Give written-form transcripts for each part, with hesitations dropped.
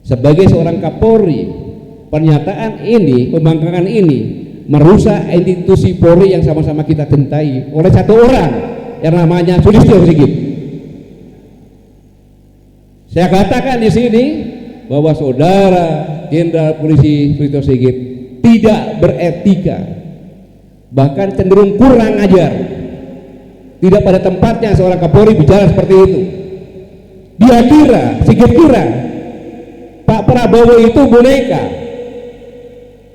Sebagai seorang Kapolri, pernyataan ini, pembangkangan ini merusak institusi Polri yang sama-sama kita cintai oleh satu orang yang namanya Sulistyo Sigit. Saya katakan di sini bahwa saudara Jenderal Polisi Sulistyo Sigit tidak beretika, bahkan cenderung kurang ajar. Tidak pada tempatnya seorang Kapolri bicara seperti itu. Dia kira, Sigit kira Pak Prabowo itu boneka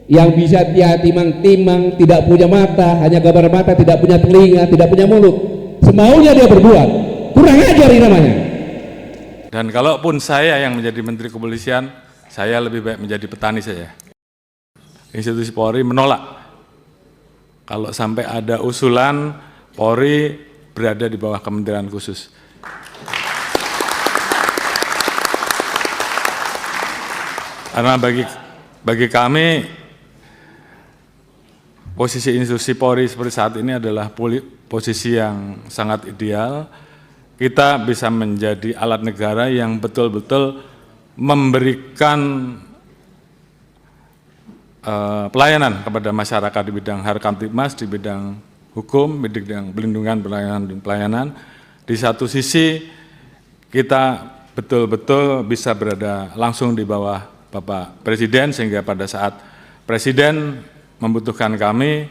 yang bisa dia timang-timang, tidak punya mata, hanya gambar mata, tidak punya telinga, tidak punya mulut, semaunya dia berbuat. Kurang ajar ini namanya. Dan kalaupun saya yang menjadi Menteri Kepolisian, saya lebih baik menjadi petani saja. Institusi Polri menolak kalau sampai ada usulan Polri berada di bawah kementerian khusus. Karena bagi kami posisi institusi Polri seperti saat ini adalah posisi yang sangat ideal. Kita bisa menjadi alat negara yang betul-betul memberikan pelayanan kepada masyarakat di bidang Harkamtibmas, di bidang hukum, di bidang pelindungan, pelayanan. Di satu sisi kita betul-betul bisa berada langsung di bawah Bapak Presiden, sehingga pada saat Presiden membutuhkan kami,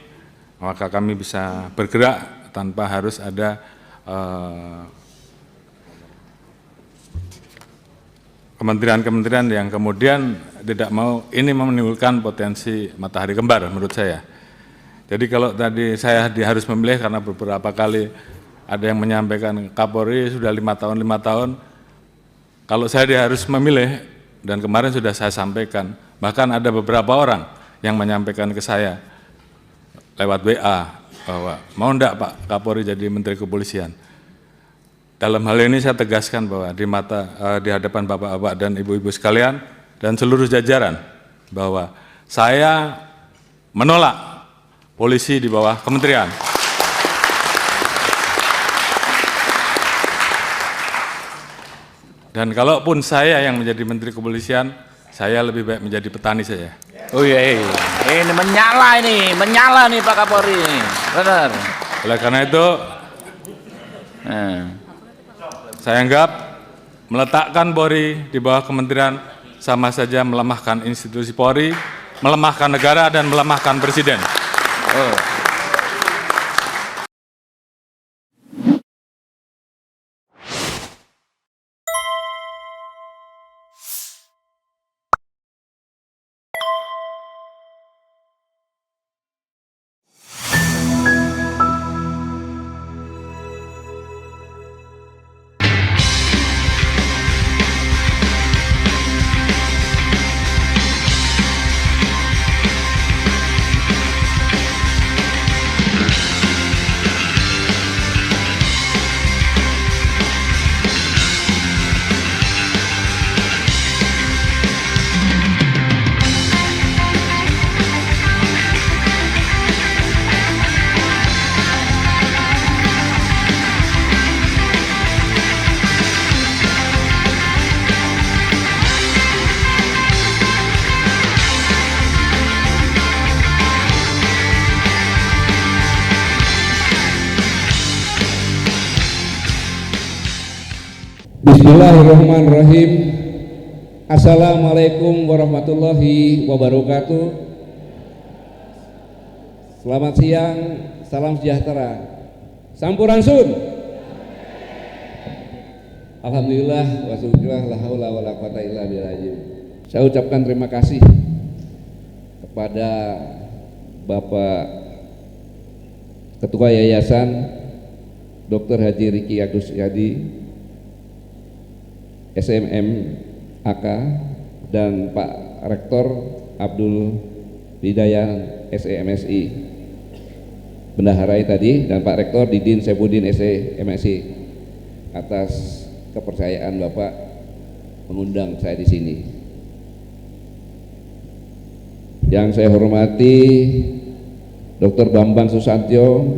maka kami bisa bergerak tanpa harus ada kementerian-kementerian yang kemudian tidak mau, ini menimbulkan potensi matahari kembar menurut saya. Jadi kalau tadi saya harus memilih karena beberapa kali ada yang menyampaikan Kapolri sudah 5 tahun, kalau saya harus memilih, dan kemarin sudah saya sampaikan, bahkan ada beberapa orang yang menyampaikan ke saya lewat WA bahwa mau enggak Pak Kapolri jadi Menteri Kepolisian. Dalam hal ini saya tegaskan bahwa di hadapan Bapak-bapak dan Ibu-ibu sekalian dan seluruh jajaran bahwa saya menolak polisi di bawah kementerian. Dan kalaupun saya yang menjadi Menteri Kepolisian, saya lebih baik menjadi petani saja. Oh iya, ini menyala nih Pak Kapolri, benar. Oleh karena itu, saya anggap meletakkan Polri di bawah kementerian sama saja melemahkan institusi Polri, melemahkan negara, dan melemahkan Presiden. Bismillahirrahmanirrahim. Assalamualaikum warahmatullahi wabarakatuh. Selamat siang, salam sejahtera. Sampurasun. Alhamdulillah wa syukurillah, la haula wala quwata illa billah. Saya ucapkan terima kasih kepada Bapak Ketua Yayasan Dr. Haji Riki Agus Yadi SMM AK dan Pak Rektor Abdul Hidayat SEMSI Bendaharai tadi, dan Pak Rektor Didin Sebudin SEMSI atas kepercayaan Bapak mengundang saya di sini. Yang saya hormati Dr. Bambang Susantyo,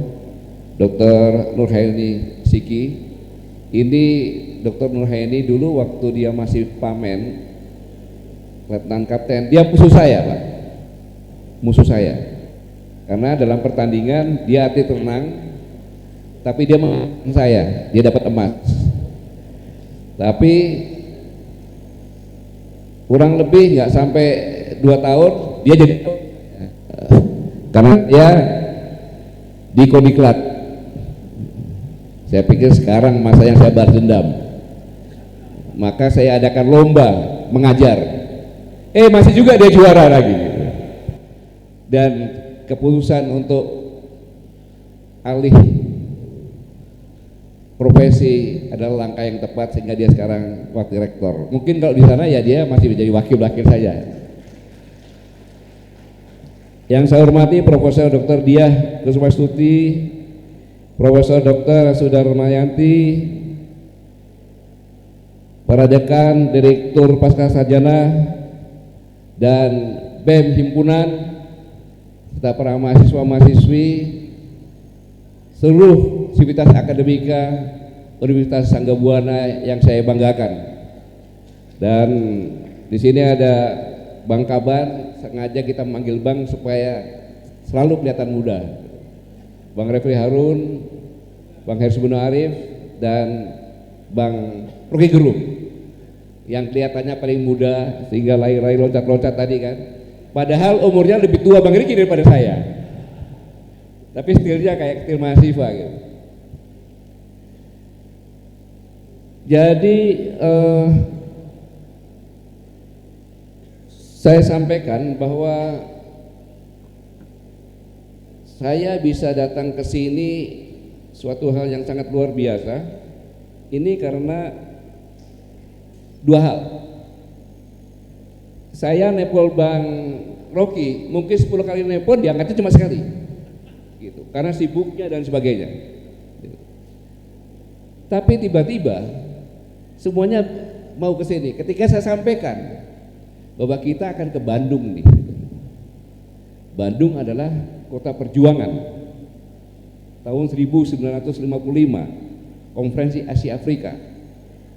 Dr. Nurhaini Siki. Ini Dr. Nurhaini dulu waktu dia masih Pamen letnan kapten, dia musuh saya Pak, musuh saya, karena dalam pertandingan dia atlet renang, tapi dia menang saya, dia dapat emas, tapi kurang lebih nggak sampai 2 tahun dia jadi karena dia di Kodiklat. Saya pikir sekarang masa yang saya balas dendam, maka saya adakan lomba mengajar, masih juga dia juara lagi, dan keputusan untuk alih profesi adalah langkah yang tepat sehingga dia sekarang wakil rektor. Mungkin kalau di sana ya dia masih menjadi wakil saja. Yang saya hormati Profesor Dr. Diah Kusumastuti, Profesor Dr. Sudarmayanti, para dekan, direktur pasca sarjana, dan BEM himpunan, serta para mahasiswa-mahasiswi, seluruh sivitas akademika Universitas Sanggabuana yang saya banggakan. Dan di sini ada Bang Kaban, sengaja kita memanggil Bang supaya selalu kelihatan muda. Bang Refli Harun, Bang Hersubun Arif, dan Bang Rocky Gerung yang kelihatannya paling muda sehingga lari-lari loncat-loncat tadi kan. Padahal umurnya lebih tua Bang Riki daripada saya, tapi stilnya kayak stil mahasiswa gitu. Jadi saya sampaikan bahwa saya bisa datang ke sini suatu hal yang sangat luar biasa. Ini karena 2 hal. Saya nepol Bang Rocky, mungkin 10 kali nepol, diangkatnya cuma sekali gitu, karena sibuknya dan sebagainya gitu. Tapi tiba-tiba semuanya mau ke sini. Ketika saya sampaikan bahwa kita akan ke Bandung nih, Bandung adalah kota perjuangan. Tahun 1955 Konferensi Asia Afrika,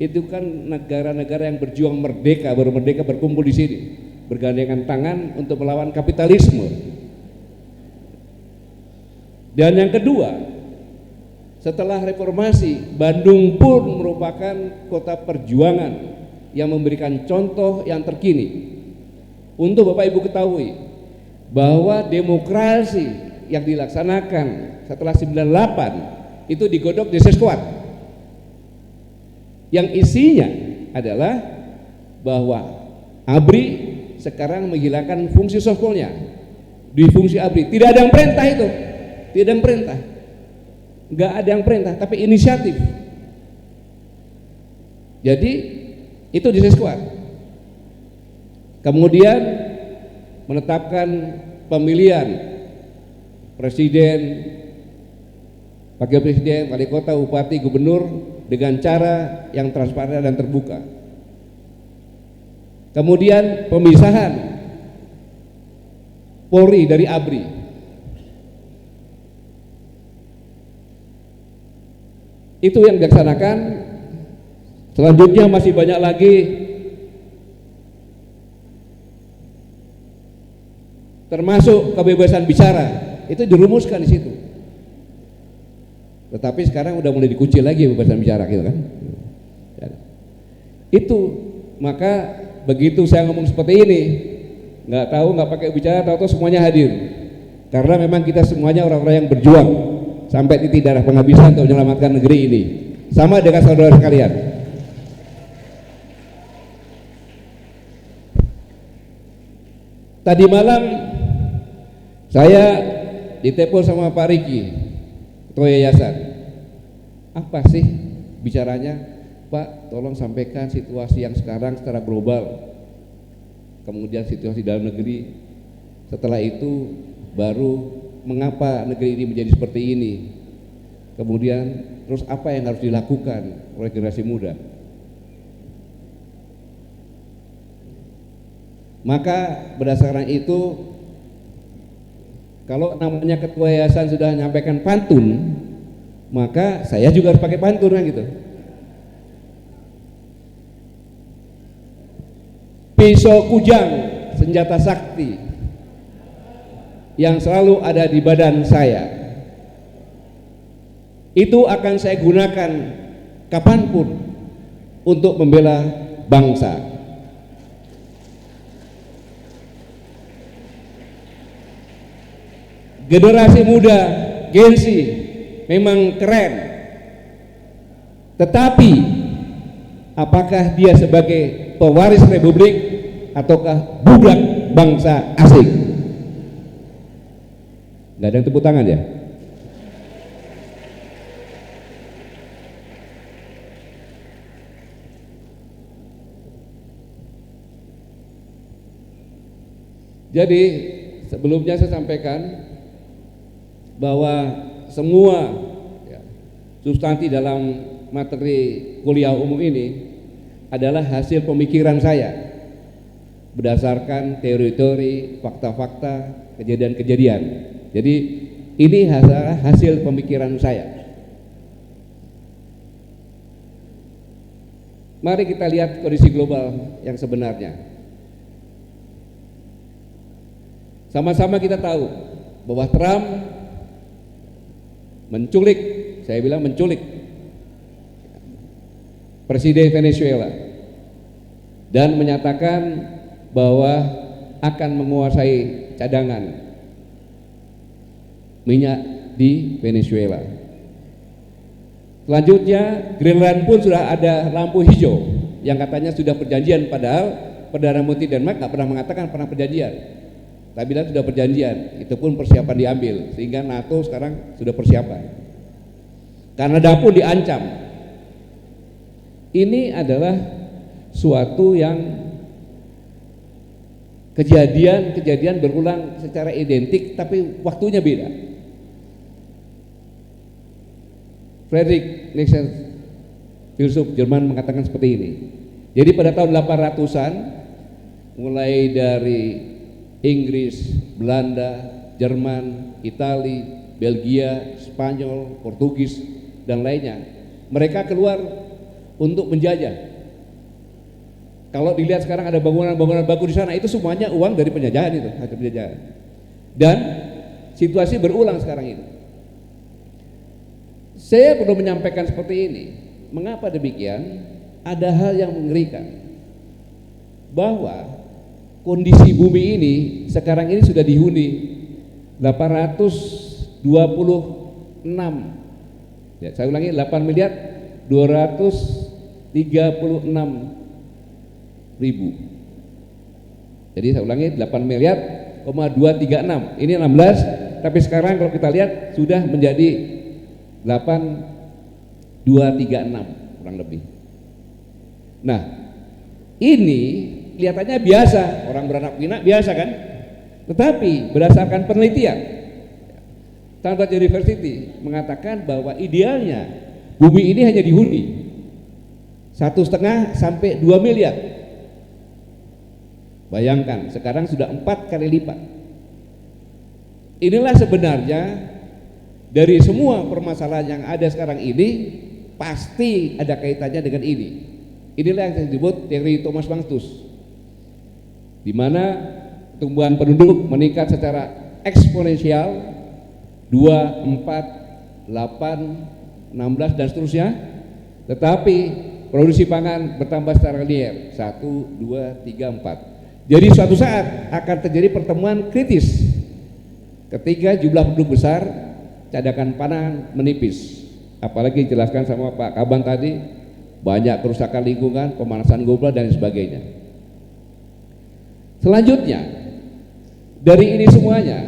itu kan negara-negara yang berjuang merdeka, baru merdeka berkumpul di sini, bergandengan tangan untuk melawan kapitalisme. Dan yang kedua, setelah reformasi, Bandung pun merupakan kota perjuangan yang memberikan contoh yang terkini. Untuk Bapak Ibu ketahui bahwa demokrasi yang dilaksanakan setelah 98 itu digodok di Seskuat, yang isinya adalah bahwa ABRI sekarang menghilangkan fungsi sospolnya. Di fungsi ABRI tidak ada yang perintah, itu tidak ada yang perintah, nggak ada yang perintah, tapi inisiatif. Jadi itu di Seskuat. Kemudian menetapkan pemilihan presiden, wakil presiden, wali kota, bupati, gubernur dengan cara yang transparan dan terbuka. Kemudian pemisahan Polri dari ABRI. Itu yang dilaksanakan. Selanjutnya masih banyak lagi, termasuk kebebasan bicara, itu dirumuskan di situ. Tetapi sekarang udah mulai dikucil lagi kebebasan bicara gitu kan. Itu maka begitu saya ngomong seperti ini, nggak tahu, nggak pakai bicara, tahu semuanya hadir. Karena memang kita semuanya orang-orang yang berjuang sampai titik darah penghabisan untuk menyelamatkan negeri ini. Sama dengan saudara sekalian. Tadi malam saya ditelepon sama Pak Riki, ketua yayasan. Apa sih bicaranya? Pak, tolong sampaikan situasi yang sekarang secara global, kemudian situasi dalam negeri. Setelah itu baru mengapa negeri ini menjadi seperti ini, kemudian terus apa yang harus dilakukan oleh generasi muda. Maka berdasarkan itu, kalau namanya ketua yayasan sudah menyampaikan pantun, maka saya juga harus pakai pantun kan gitu. pisau kujang, senjata sakti yang selalu ada di badan saya, itu akan saya gunakan kapanpun untuk membela bangsa. Generasi muda Gen Z memang keren, tetapi apakah dia sebagai pewaris republik ataukah budak bangsa asing? Nggak ada yang tepuk tangan ya? Jadi sebelumnya saya sampaikan bahwa semua substansi dalam materi kuliah umum ini adalah hasil pemikiran saya berdasarkan teori-teori, fakta-fakta, kejadian-kejadian. Jadi ini hasil pemikiran saya. Mari kita lihat kondisi global yang sebenarnya. Sama-sama kita tahu bahwa Trump menculik, saya bilang menculik Presiden Venezuela dan menyatakan bahwa akan menguasai cadangan minyak di Venezuela. Selanjutnya Greenland pun sudah ada lampu hijau yang katanya sudah perjanjian, padahal Perdana Menteri Denmark nggak pernah mengatakan pernah perjanjian. Tapi bilang sudah perjanjian, itu pun persiapan diambil, sehingga NATO sekarang sudah persiapan. Kanada pun diancam. Ini adalah suatu yang kejadian berulang secara identik, tapi waktunya beda. Friedrich Nietzsche, filsuf Jerman, mengatakan seperti ini. Jadi pada tahun 800-an, mulai dari Inggris, Belanda, Jerman, Itali, Belgia, Spanyol, Portugis, dan lainnya, mereka keluar untuk menjajah. Kalau dilihat sekarang ada bangunan-bangunan baku di sana, itu semuanya uang dari penjajahan, itu hasil penjajahan. Dan situasi berulang sekarang ini. Saya perlu menyampaikan seperti ini. Mengapa demikian? Ada hal yang mengerikan, bahwa kondisi bumi ini sekarang ini sudah dihuni 826, ya, saya ulangi, 8 miliar 236 ribu. Jadi saya ulangi, 8 miliar 236. Ini 16, tapi sekarang kalau kita lihat sudah menjadi 8236 kurang lebih. Nah, ini kelihatannya biasa, orang beranak pinak biasa kan? Tetapi berdasarkan penelitian, Stanford University mengatakan bahwa idealnya bumi ini hanya dihuni 1,5 sampai 2 miliar. Bayangkan, sekarang sudah 4 kali lipat. Inilah sebenarnya dari semua permasalahan yang ada sekarang ini, pasti ada kaitannya dengan ini. Inilah yang disebut teori Thomas Malthus, di mana pertumbuhan penduduk meningkat secara eksponensial 2, 4, 8, 16 dan seterusnya, tetapi produksi pangan bertambah secara linear 1, 2, 3, 4. Jadi suatu saat akan terjadi pertemuan kritis ketika jumlah penduduk besar, cadangan pangan menipis. Apalagi dijelaskan sama Pak Kaban tadi, banyak kerusakan lingkungan, pemanasan global dan sebagainya. Selanjutnya, dari ini semuanya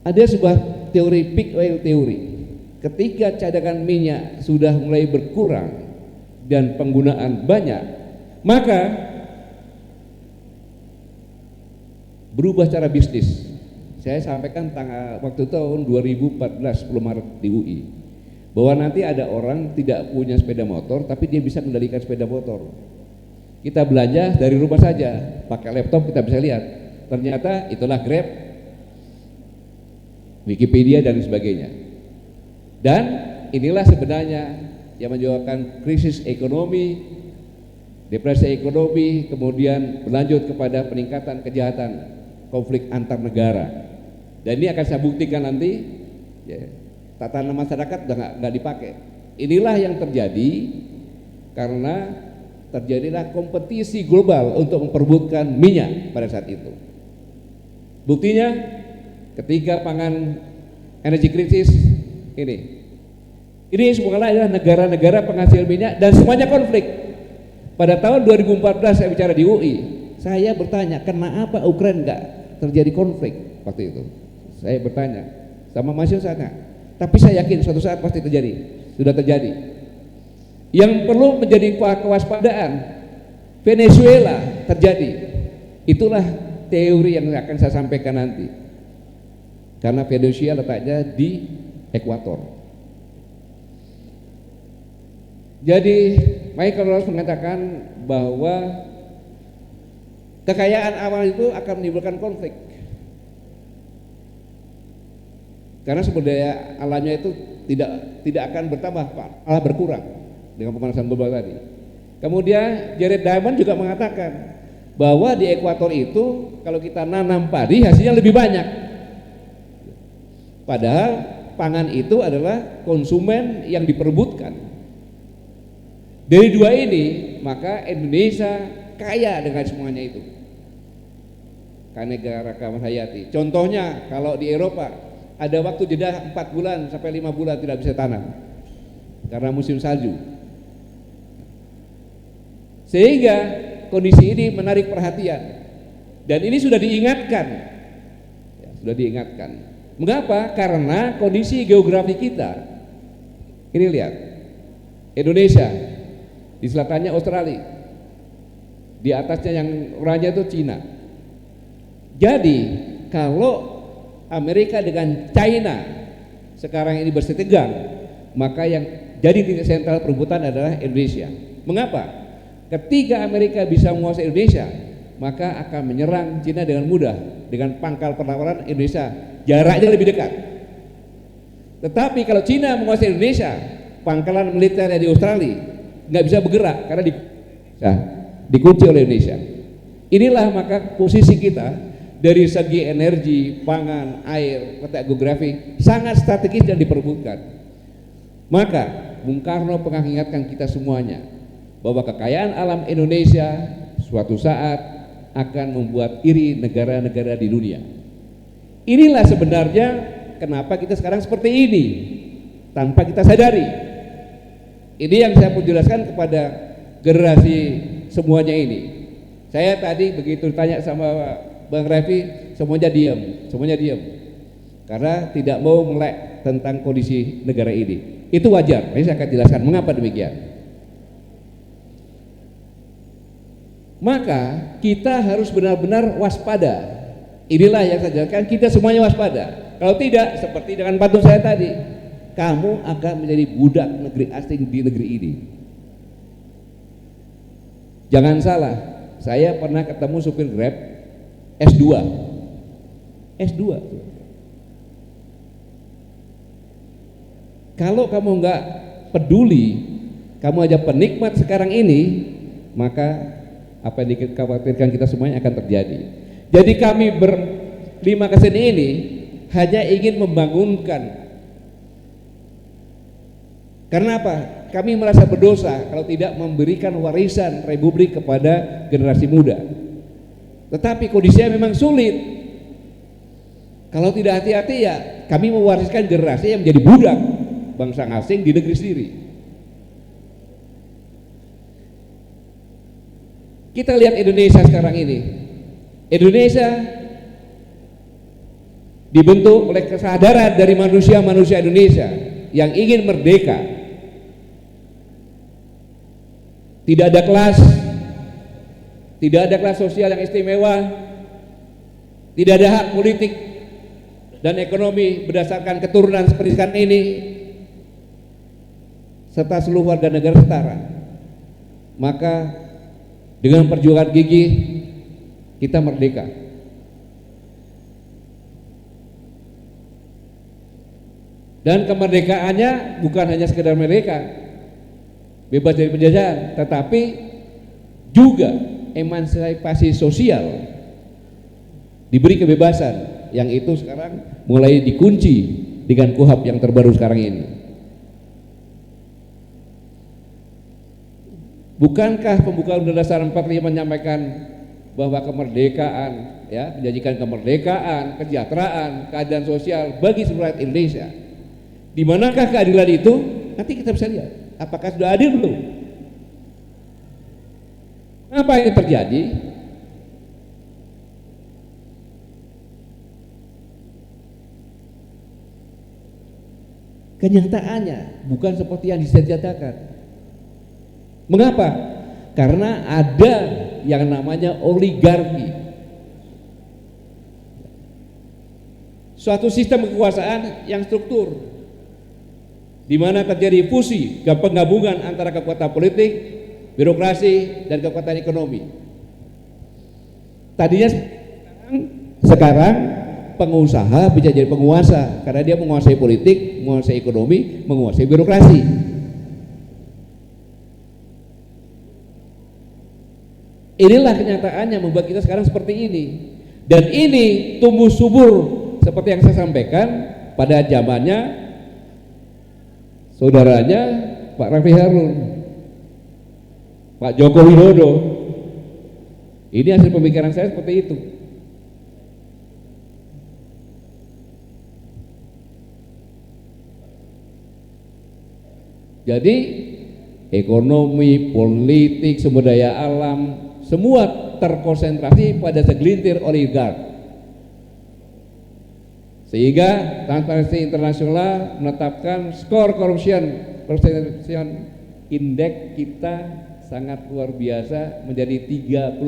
ada sebuah teori peak oil theory. Ketika cadangan minyak sudah mulai berkurang dan penggunaan banyak, maka berubah cara bisnis. Saya sampaikan waktu tahun 2014 10 Maret di UI, bahwa nanti ada orang tidak punya sepeda motor tapi dia bisa mengendalikan sepeda motor. Kita belanja dari rumah saja, pakai laptop kita bisa lihat. Ternyata itulah Grab, Wikipedia dan sebagainya. Dan inilah sebenarnya yang menyebabkan krisis ekonomi depresi ekonomi, kemudian berlanjut kepada peningkatan kejahatan konflik antar negara. Dan ini akan saya buktikan nanti, ya, tatanan masyarakat udah nggak dipakai. Inilah yang terjadi karena terjadilah kompetisi global untuk memperebutkan minyak pada saat itu. Buktinya ketika pangan energi krisis ini semuanya adalah negara-negara penghasil minyak dan semuanya konflik. Pada tahun 2014 saya bicara di UI, saya bertanya kenapa Ukraina nggak terjadi konflik waktu itu. Saya bertanya sama mahasiswa sana, tapi saya yakin suatu saat pasti terjadi, sudah terjadi. Yang perlu menjadi kewaspadaan, Venezuela terjadi. Itulah teori yang akan saya sampaikan nanti. Karena Venezuela letaknya di ekuator. Jadi Michael Rawls mengatakan bahwa kekayaan alam itu akan menimbulkan konflik. Karena sumber daya alamnya itu tidak akan bertambah, malah berkurang dengan pemanasan global tadi. Kemudian Jared Diamond juga mengatakan bahwa di ekuator itu kalau kita nanam padi hasilnya lebih banyak. Padahal pangan itu adalah konsumen yang diperebutkan. Dari dua ini maka Indonesia kaya dengan semuanya itu. Kaneka Hayati. Contohnya kalau di Eropa ada waktu jeda 4 bulan sampai 5 bulan tidak bisa tanam karena musim salju. Sehingga kondisi ini menarik perhatian dan ini sudah diingatkan. Ya, sudah diingatkan. Mengapa? Karena kondisi geografi kita. Ini lihat, Indonesia, di selatannya Australia, di atasnya yang oranye itu Cina. Jadi kalau Amerika dengan China sekarang ini bersitegang, maka yang jadi titik sentral perebutan adalah Indonesia. Mengapa? Ketika Amerika bisa menguasai Indonesia, maka akan menyerang Cina dengan mudah dengan pangkal perlawanan Indonesia, jaraknya lebih dekat. Tetapi kalau Cina menguasai Indonesia, pangkalan militernya di Australia nggak bisa bergerak karena dikunci oleh Indonesia. Inilah maka posisi kita dari segi energi, pangan, air, letak geografi sangat strategis dan diperebutkan. Maka Bung Karno pernah mengingatkan kita semuanya bahwa kekayaan alam Indonesia suatu saat akan membuat iri negara-negara di dunia. Inilah sebenarnya kenapa kita sekarang seperti ini tanpa kita sadari. Ini yang saya mau jelaskan kepada generasi semuanya ini. Saya tadi begitu tanya sama Bang Refy, semuanya diam, karena tidak mau melek tentang kondisi negara ini. Itu wajar. Ini saya akan jelaskan mengapa demikian. Maka kita harus benar-benar waspada. Inilah yang saya jelaskan, kita semuanya waspada. Kalau tidak, seperti dengan pantun saya tadi, kamu akan menjadi budak negeri asing di negeri ini. Jangan salah, saya pernah ketemu supir Grab S2. Kalau kamu nggak peduli, kamu aja penikmat sekarang ini, maka apa yang dikhawatirkan kita semuanya akan terjadi. Jadi kami berlima kesini ini hanya ingin membangunkan. Karena apa? Kami merasa berdosa kalau tidak memberikan warisan republik kepada generasi muda. Tetapi kondisinya memang sulit. Kalau tidak hati-hati ya kami mewariskan generasi yang menjadi budak bangsa asing di negeri sendiri. Kita lihat Indonesia sekarang ini. Indonesia dibentuk oleh kesadaran dari manusia-manusia Indonesia yang ingin merdeka. Tidak ada kelas sosial yang istimewa, tidak ada hak politik dan ekonomi berdasarkan keturunan seperti sekarang ini, serta seluruh warga negara setara. Maka dengan perjuangan gigih kita merdeka. Dan kemerdekaannya bukan hanya sekedar merdeka, bebas dari penjajahan, tetapi juga emansipasi sosial, diberi kebebasan, yang itu sekarang mulai dikunci dengan KUHP yang terbaru sekarang ini. Bukankah pembukaan Undang-Undang Dasar 45 menyampaikan bahwa kemerdekaan, ya, menjanjikan kemerdekaan, kesejahteraan, keadilan sosial bagi seluruh rakyat Indonesia. Di manakah keadilan itu? Nanti kita bisa lihat apakah sudah adil belum. Apa yang terjadi? Kenyataannya bukan seperti yang disenjatakan. Mengapa? Karena ada yang namanya oligarki, suatu sistem kekuasaan yang struktur, di mana terjadi fusi dan penggabungan antara kekuatan politik, birokrasi, dan kekuatan ekonomi. Tadinya sekarang pengusaha bisa jadi penguasa karena dia menguasai politik, menguasai ekonomi, menguasai birokrasi. Inilah kenyataannya membuat kita sekarang seperti ini. Dan ini tumbuh subur seperti yang saya sampaikan pada zamannya saudaranya Pak Raffi Harun, Pak Joko Widodo. Ini hasil pemikiran saya seperti itu. Jadi ekonomi, politik, sumber daya alam, semua terkonsentrasi pada segelintir oligark. Sehingga Transparency International menetapkan skor corruption index kita sangat luar biasa, menjadi 37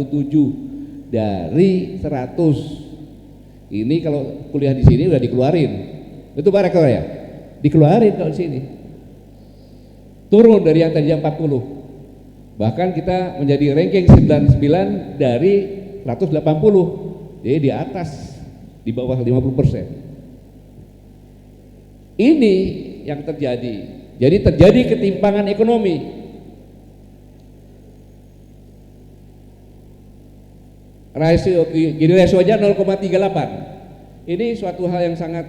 dari 100. Ini kalau kuliah di sini udah dikeluarin. Itu Pak Rektor ya? Dikeluarin kalau di sini. Turun dari yang tadinya 40. Bahkan kita menjadi ranking 99 dari 180. Jadi di atas, di bawah 50%. Ini yang terjadi. Jadi terjadi ketimpangan ekonomi. Gini rasio aja 0,38. Ini suatu hal yang sangat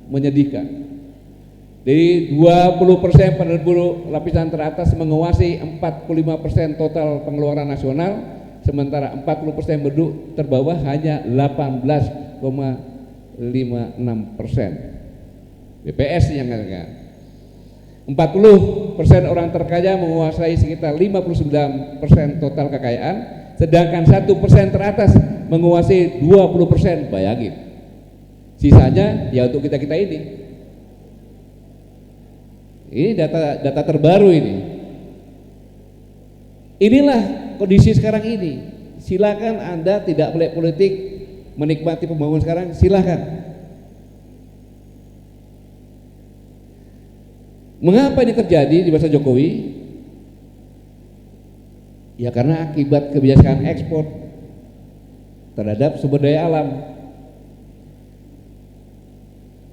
menyedihkan. Dari 20% penduduk lapisan teratas menguasai 45% total pengeluaran nasional, sementara 40% penduduk terbawah hanya 18,56%. BPS yang mengatakan 40% orang terkaya menguasai sekitar 59% total kekayaan, sedangkan 1% teratas menguasai 20%. Bayangin, sisanya ya untuk kita ini. Ini data terbaru ini. Inilah kondisi sekarang ini. Silakan Anda tidak melek politik, menikmati pembangunan sekarang, silakan. Mengapa ini terjadi di masa Jokowi? Ya karena akibat kebiasaan ekspor terhadap sumber daya alam.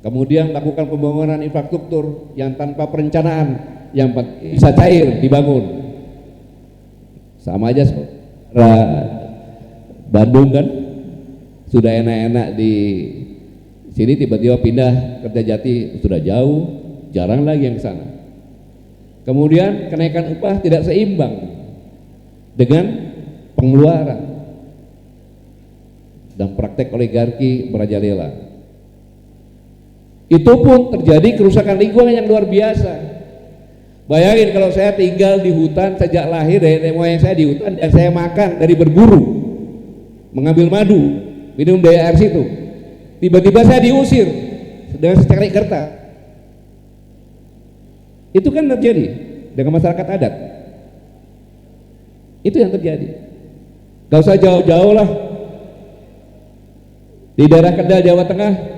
Kemudian melakukan pembangunan infrastruktur yang tanpa perencanaan, yang bisa cair dibangun. Sama aja seperti Bandung kan, sudah enak-enak di sini tiba-tiba pindah Kertajati, sudah jauh, jarang lagi yang ke sana. Kemudian kenaikan upah tidak seimbang dengan pengeluaran dan praktek oligarki merajalela. Itu pun terjadi kerusakan lingkungan yang luar biasa. Bayangin kalau saya tinggal di hutan sejak lahir, dari moyang saya di hutan, dan saya makan dari berburu, mengambil madu, minum dari air situ. Tiba-tiba saya diusir dengan secari kertas. Itu kan terjadi dengan masyarakat adat. Itu yang terjadi. Gak usah jauh-jauh lah. Di daerah Kendal, Jawa Tengah,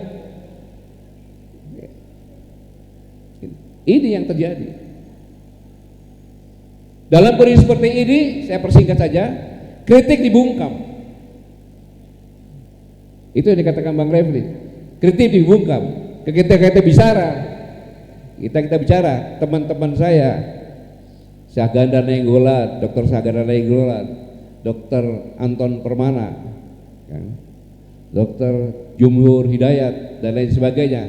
ini yang terjadi. Dalam kondisi seperti ini, saya persingkat saja, kritik dibungkam. Itu yang dikatakan Bang Refli. Kritik dibungkam. Kita bicara, kita bicara, teman-teman saya Syahganda Nainggolan, Dr. Syahganda Nainggolan, Dr. Anton Permana, kan? Dr. Jumhur Hidayat dan lain sebagainya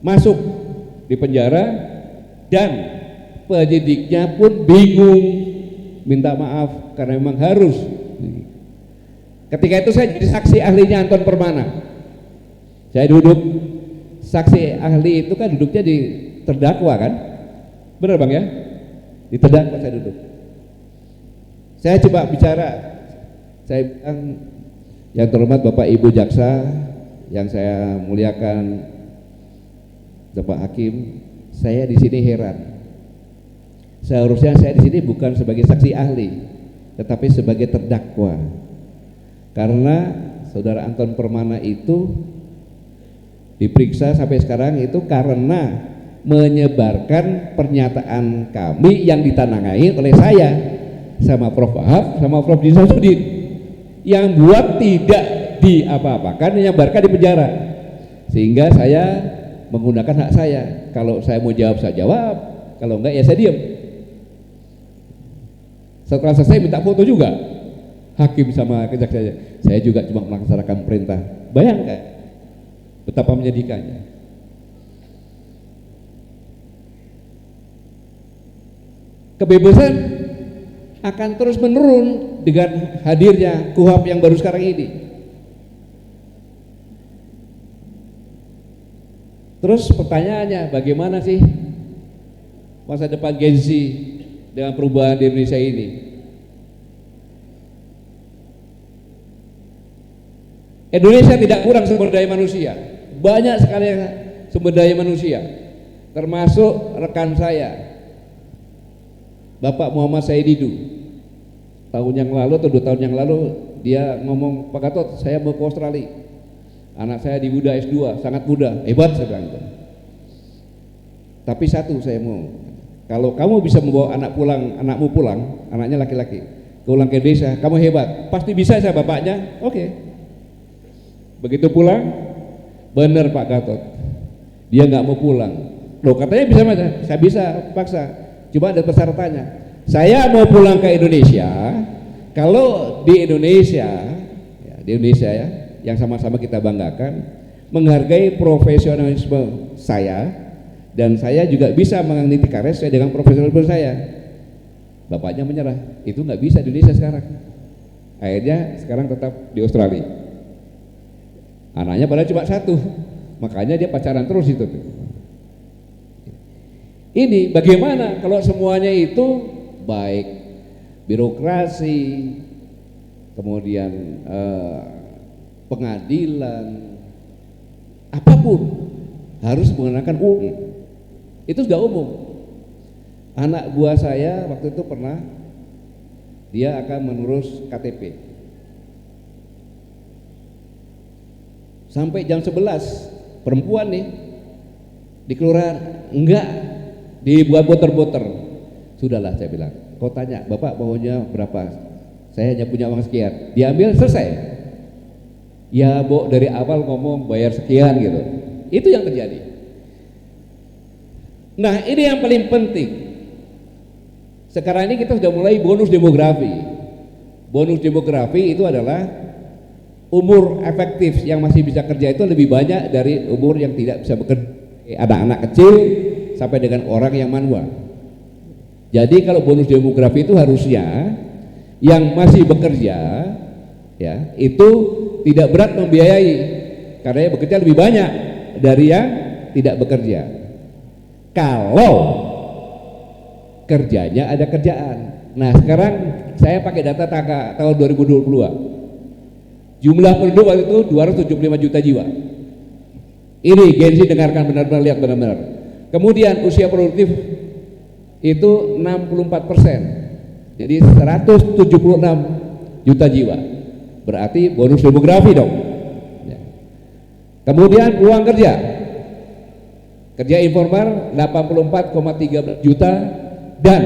masuk di penjara dan penyidiknya pun bingung minta maaf karena memang harus. Ketika itu saya jadi saksi ahlinya Anton Permana. Saya duduk, saksi ahli itu kan duduknya di terdakwa kan, benar Bang ya? Di terdakwa saya duduk. Saya coba bicara, saya bilang, yang terhormat Bapak Ibu Jaksa, yang saya muliakan Bapak Hakim, saya di sini heran. Seharusnya saya di sini bukan sebagai saksi ahli, tetapi sebagai terdakwa. Karena saudara Anton Permana itu diperiksa sampai sekarang itu karena menyebarkan pernyataan kami yang ditandangai oleh saya sama Prof. Wahab sama Prof. Samsudin yang buat tidak diapa-apakan, menyebarkan di penjara, sehingga saya menggunakan hak saya. Kalau saya mau jawab saya jawab, kalau enggak ya saya diam. Setelah selesai minta foto juga hakim sama kejaksaan, saya juga cuma melaksanakan perintah. Bayangkan betapa menyedihkannya. Kebebasan akan terus menurun dengan hadirnya KUHP yang baru sekarang ini. Terus pertanyaannya, bagaimana sih masa depan Gen Z dengan perubahan di Indonesia ini? Indonesia tidak kurang sumber daya manusia, banyak sekali sumber daya manusia, termasuk rekan saya Bapak Muhammad Saididu. Tahun yang lalu atau 2 tahun yang lalu dia ngomong, Pak Gatot saya mau ke Australia, anak saya di muda S2, sangat muda, hebat saya bilang itu. Tapi satu saya mau, kalau kamu bisa membawa anakmu pulang, anaknya laki-laki, pulang ke desa, kamu hebat, pasti bisa saya bapaknya. Oke. Begitu pulang, benar Pak Gatot, dia nggak mau pulang. Loh katanya bisa mas, saya bisa paksa. Cuma ada persyaratannya, saya mau pulang ke Indonesia. Kalau di Indonesia ya, yang sama-sama kita banggakan, menghargai profesionalisme saya, dan saya juga bisa meniti karir saya dengan profesionalisme saya. Bapaknya menyerah, itu nggak bisa di Indonesia sekarang. Akhirnya sekarang tetap di Australia. Anaknya padahal cuma 1, makanya dia pacaran terus itu. Ini bagaimana kalau semuanya itu baik birokrasi, kemudian pengadilan, apapun harus menggunakan umum. Itu sudah umum. Anak buah saya waktu itu pernah, dia akan mengurus KTP sampai jam 11, perempuan nih di kelurahan, enggak, dibuat boter-boter. Sudahlah saya bilang, kau tanya bapak maunya berapa, saya hanya punya uang sekian, diambil selesai. Ya Bo, dari awal ngomong bayar sekian gitu. Itu yang terjadi. Nah ini yang paling penting. Sekarang ini kita sudah mulai bonus demografi. Bonus demografi itu adalah umur efektif yang masih bisa kerja itu lebih banyak dari umur yang tidak bisa bekerja. Anak-anak kecil sampai dengan orang yang manual. Jadi kalau bonus demografi itu harusnya yang masih bekerja ya itu tidak berat membiayai, karena yang bekerja lebih banyak dari yang tidak bekerja. Kalau kerjanya ada kerjaan. Nah sekarang saya pakai data tahun 2022. Jumlah penduduk waktu itu 275 juta jiwa. Ini Gen Z dengarkan benar-benar, lihat benar-benar. Kemudian usia produktif itu 64%. Jadi 176 juta jiwa. Berarti bonus demografi dong. Ya. Kemudian peluang kerja. Kerja informal 84,3 juta dan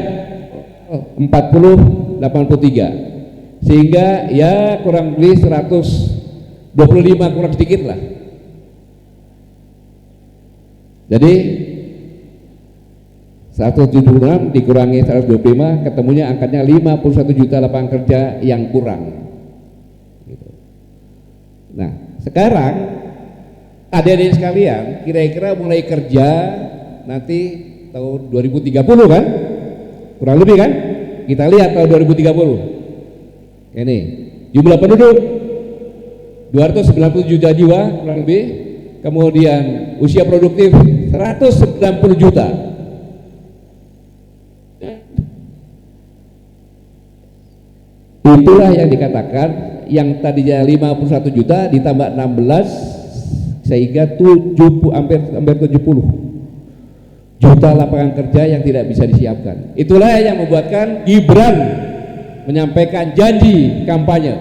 83. Sehingga ya kurang lebih 125 kurang sedikit lah. Jadi 176 dikurangi 125, ketemunya angkanya 51 juta lapangan kerja yang kurang. Gitu. Nah, sekarang adik-adik sekalian, kira-kira mulai kerja nanti tahun 2030 kan? Kurang lebih kan? Kita lihat tahun 2030. Ini jumlah penduduk 290 juta jiwa kurang lebih, kemudian usia produktif 190 juta. Itulah yang dikatakan yang tadinya 51 juta ditambah 16 sehingga hampir 70 juta lapangan kerja yang tidak bisa disiapkan. Itulah yang membuatkan Gibran menyampaikan janji kampanye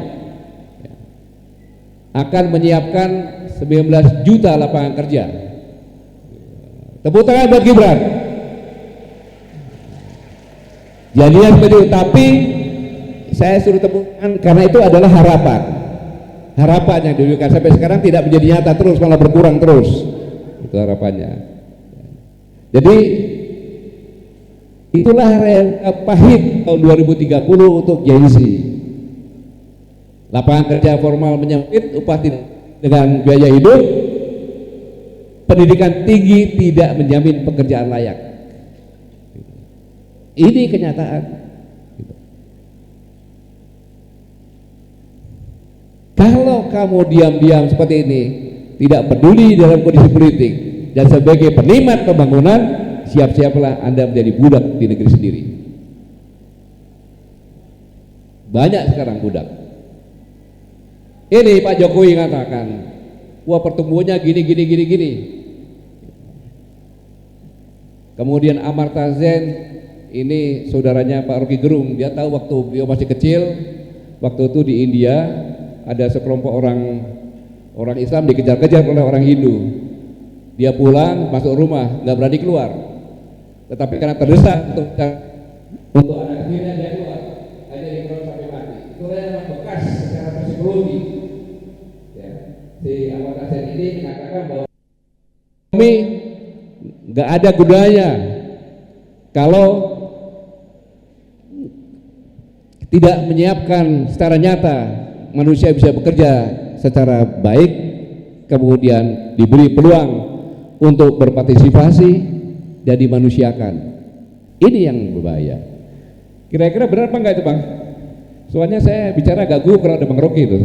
akan menyiapkan 19 juta lapangan kerja. Tepuk tangan buat Gibran. Jadinya seperti itu, tapi saya suruh temukan karena itu adalah harapan yang diberikan sampai sekarang tidak menjadi nyata, terus malah berkurang terus, itu harapannya. Jadi itulah pahit tahun 2030 untuk Gen Z. Lapangan kerja formal menyempit, upah dengan biaya hidup, pendidikan tinggi tidak menjamin pekerjaan layak. Ini kenyataan. Kalau kamu diam-diam seperti ini, tidak peduli dalam kondisi politik, dan sebagai penikmat pembangunan, siap-siaplah Anda menjadi budak di negeri sendiri. Banyak sekarang budak. Ini Pak Jokowi mengatakan, wah pertumbuhannya gini. Kemudian Amartya Sen, ini saudaranya Pak Rocky Gerung, dia tahu waktu beliau masih kecil, waktu itu di India ada sekelompok orang Islam dikejar-kejar oleh orang Hindu. Dia pulang masuk rumah nggak berani keluar, tetapi karena terdesak untuk anak kecilnya dia keluar, hanya dikeroyok sampai mati. Itu yang bekas secara psikologi. Ya. Si Amartya Sen ini mengatakan bahwa kami nggak ada gunanya kalau tidak menyiapkan secara nyata manusia bisa bekerja secara baik, kemudian diberi peluang untuk berpartisipasi dan dimanusiakan. Ini yang berbahaya. Kira-kira benar apa enggak itu Bang? Soalnya saya bicara agak gugup kalau ada Bang Rocky itu.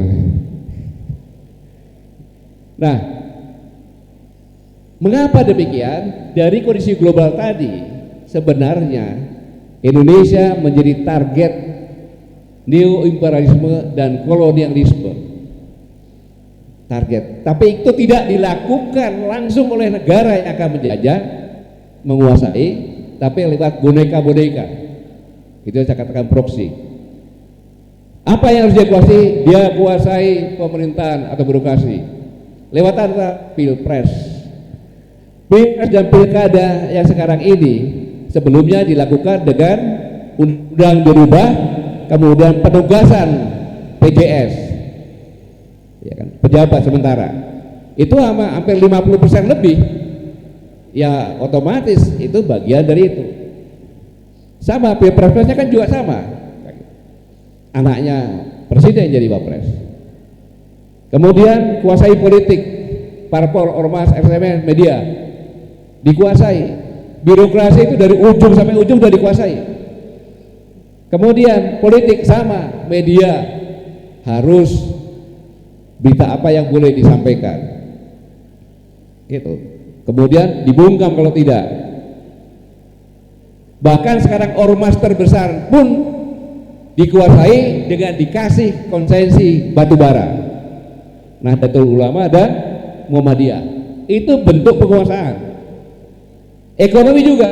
Nah, mengapa demikian? Dari kondisi global tadi, sebenarnya Indonesia menjadi target neo-imperialisme dan kolonialisme. Target, tapi itu tidak dilakukan langsung oleh negara yang akan menjajah, menguasai, tapi lewat boneka-boneka. Itu yang saya katakan proksi. Apa yang harus dia kuasai? Dia kuasai pemerintahan atau birokrasi lewat pilpres. Pilpres dan pilkada yang sekarang ini sebelumnya dilakukan dengan undang dirubah, kemudian penugasan PJS, ya kan, pejabat sementara, itu hampir 50% lebih, ya otomatis itu bagian dari itu. Sama pilpresnya kan juga sama, anaknya presiden jadi wapres. Kemudian kuasai politik, parpol, ormas, FSM, media dikuasai. Birokrasi itu dari ujung sampai ujung sudah dikuasai. Kemudian politik sama, media harus berita apa yang boleh disampaikan, gitu. Kemudian dibungkam kalau tidak. Bahkan sekarang ormas terbesar pun dikuasai dengan dikasih konsesi batubara. Nahdlatul Ulama dan Muhammadiyah. Itu bentuk penguasaan. Ekonomi juga.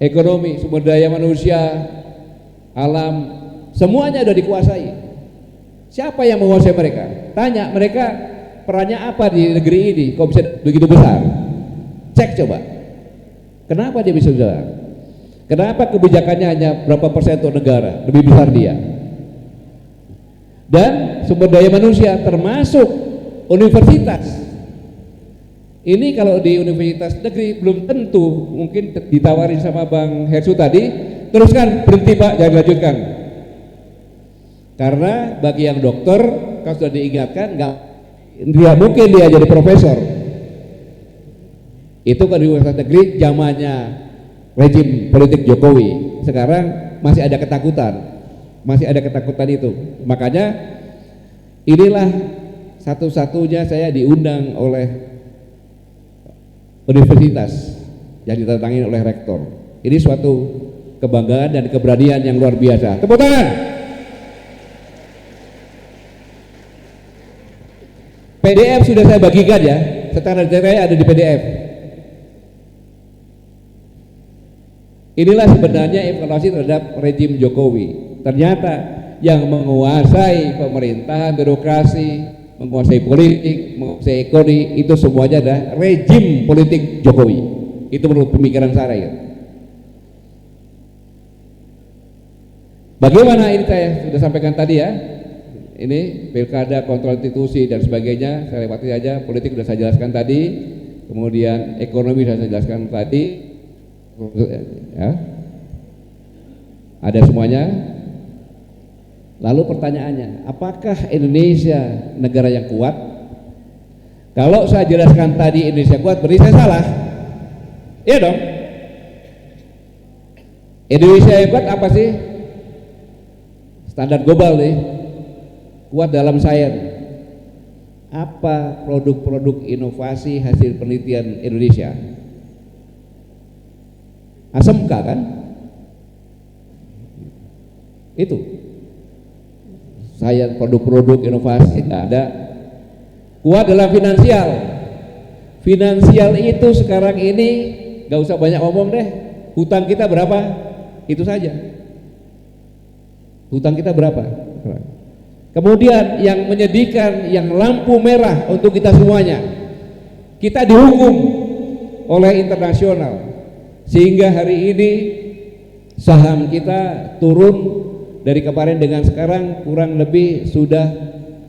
Ekonomi, sumber daya manusia, alam, semuanya sudah dikuasai. Siapa yang menguasai mereka? Tanya mereka perannya apa di negeri ini kok bisa begitu besar? Cek coba. Kenapa dia bisa besar? Kenapa kebijakannya hanya berapa persen untuk negara? Lebih besar dia. Dan sumber daya manusia termasuk universitas. Ini kalau di universitas negeri belum tentu, mungkin ditawarin sama Bang Hersu tadi, teruskan, berhenti Pak, jangan lanjutkan. Karena bagi yang dokter, kalau sudah diingatkan, nggak mungkin dia jadi profesor. Itu kan di universitas negeri zamannya rejim politik Jokowi. Sekarang masih ada ketakutan itu. Makanya inilah satu-satunya saya diundang oleh universitas yang ditandatangani oleh rektor. Ini suatu kebanggaan dan keberanian yang luar biasa. Tepuk tangan. PDF sudah saya bagikan ya, secara detail ada di PDF. Inilah sebenarnya evaluasi terhadap rejim Jokowi. Ternyata yang menguasai pemerintahan, birokrasi, menguasai politik, menguasai ekonomi, itu semuanya adalah rejim politik Jokowi. Itu menurut pemikiran saya. Bagaimana ini saya sudah sampaikan tadi ya. Ini pilkada, kontrol institusi dan sebagainya, saya lewati aja. Politik sudah saya jelaskan tadi, kemudian ekonomi sudah saya jelaskan tadi, ya. Ada semuanya. Lalu pertanyaannya, apakah Indonesia negara yang kuat? Kalau saya jelaskan tadi Indonesia kuat, berarti saya salah. Iya dong. Indonesia yang kuat apa sih? Standar global nih. Kuat dalam sains. Apa produk-produk inovasi hasil penelitian Indonesia? ASMK kan? Itu. Sains, produk-produk inovasi tidak ada. Kuat dalam finansial. Finansial itu sekarang ini gak usah banyak ngomong deh. Hutang kita berapa? Itu saja. Hutang kita berapa? Kemudian yang menyedihkan, yang lampu merah untuk kita semuanya, kita dihukum oleh internasional sehingga hari ini saham kita turun dari kemarin dengan sekarang kurang lebih sudah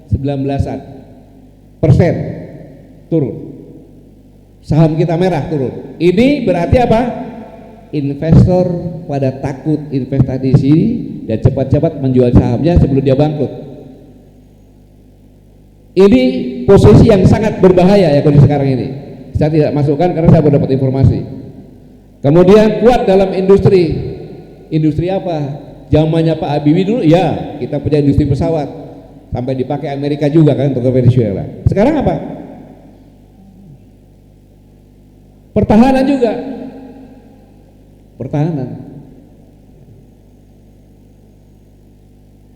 19% turun. Saham kita merah turun. Ini berarti apa? Investor pada takut investasi di sini dan cepat-cepat menjual sahamnya sebelum dia bangkrut. Ini posisi yang sangat berbahaya ya kondisi sekarang ini. Saya tidak masukkan karena saya baru dapat informasi. Kemudian kuat dalam industri. Industri apa? Zamannya Pak Habibie dulu ya kita punya industri pesawat sampai dipakai Amerika juga kan untuk Venezuela. Sekarang apa? Pertahanan juga. Pertahanan.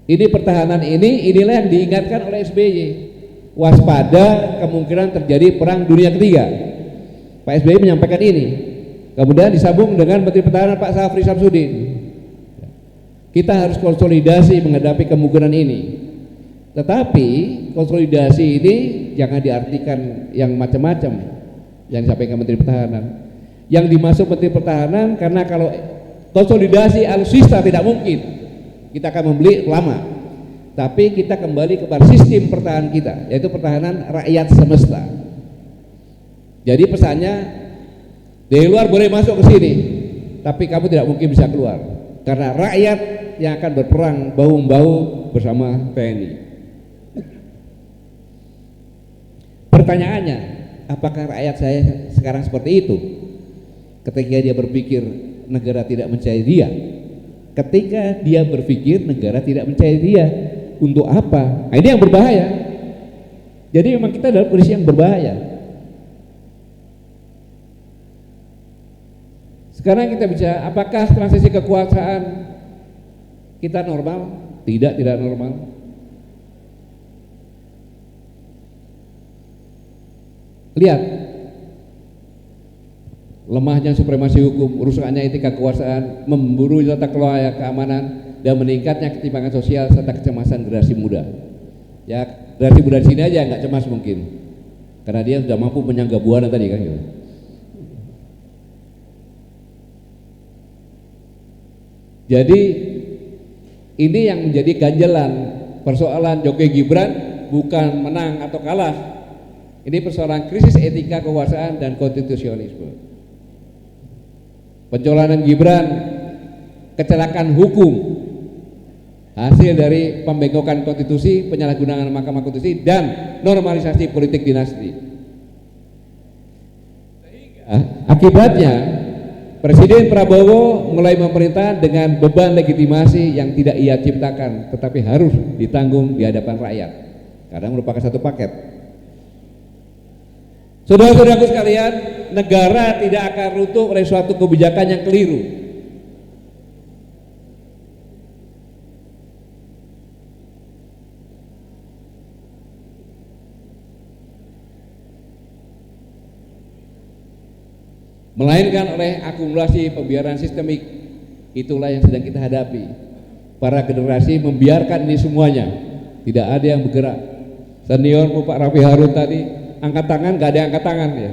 Ini pertahanan inilah yang diingatkan oleh SBY. Waspada kemungkinan terjadi perang dunia ketiga. Pak SBY menyampaikan ini. Kemudian disambung dengan Menteri Pertahanan Pak Syafri Samsudin. Kita harus konsolidasi menghadapi kemungkinan ini. Tetapi konsolidasi ini jangan diartikan yang macam-macam yang disampaikan Menteri Pertahanan. Yang dimaksud Menteri Pertahanan karena kalau konsolidasi alutsista tidak mungkin. Kita akan membeli lama. Tapi kita kembali kepada sistem pertahanan kita, yaitu pertahanan rakyat semesta. Jadi pesannya dari luar boleh masuk ke sini, tapi kamu tidak mungkin bisa keluar karena rakyat yang akan berperang bahu-membahu bersama TNI. Pertanyaannya, apakah rakyat saya sekarang seperti itu? Ketika dia berpikir negara tidak mencari dia, ketika dia berpikir negara tidak mencari dia, untuk apa? Nah, ini yang berbahaya. Jadi memang kita dalam kondisi yang berbahaya. Sekarang kita bicara apakah transisi kekuasaan kita normal? Tidak normal. Lihat lemahnya supremasi hukum, rusaknya etika kekuasaan, memburu tata kelola keamanan, dan meningkatnya ketimpangan sosial serta kecemasan generasi muda. Ya, generasi muda di sini aja nggak cemas mungkin, karena dia sudah mampu menyangga buana tadi kan gitu. Jadi ini yang menjadi ganjalan persoalan Jokowi Gibran bukan menang atau kalah, Ini persoalan krisis etika kekuasaan dan konstitusionalisme. Pencalonan Gibran kecelakaan hukum, hasil dari pembengkokan konstitusi, penyalahgunaan Mahkamah Konstitusi, dan normalisasi politik dinasti. Akibatnya Presiden Prabowo mulai memerintah dengan beban legitimasi yang tidak ia ciptakan, tetapi harus ditanggung di hadapan rakyat karena merupakan satu paket. Saudara-saudaraku sekalian, negara tidak akan runtuh oleh suatu kebijakan yang keliru. Melainkan oleh akumulasi pembiaran sistemik. Itulah yang sedang kita hadapi. Para generasi membiarkan ini semuanya, tidak ada yang bergerak. Senior Pak Rafi Harun tadi angkat tangan, gak ada yang angkat tangan ya.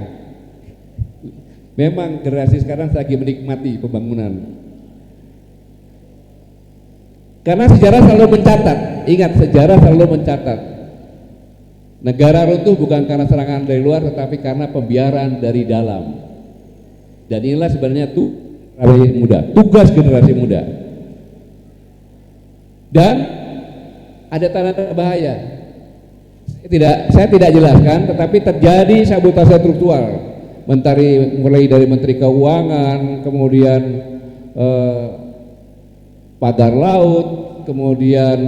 Memang generasi sekarang lagi menikmati pembangunan. Karena sejarah selalu mencatat, ingat sejarah selalu mencatat. Negara runtuh bukan karena serangan dari luar, tetapi karena pembiaran dari dalam. Dan inilah sebenarnya tugas generasi muda. Dan ada tanda-tanda bahaya. Saya tidak jelaskan, tetapi terjadi sabotase struktural. Mulai dari Menteri Keuangan, kemudian pagar laut, kemudian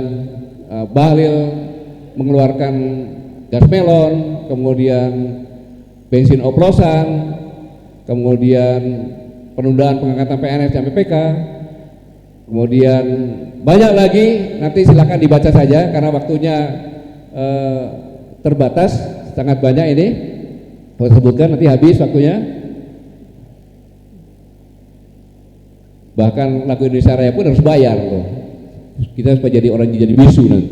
Bahlil mengeluarkan gas melon, kemudian bensin oplosan, kemudian penundaan pengangkatan PNS dan PPK, kemudian banyak lagi, nanti silakan dibaca saja karena waktunya terbatas, sangat banyak ini. Kalau sebutkan nanti habis waktunya. Bahkan lagu Indonesia Raya pun harus bayar loh. Kita supaya jadi orang jadi bisu nanti.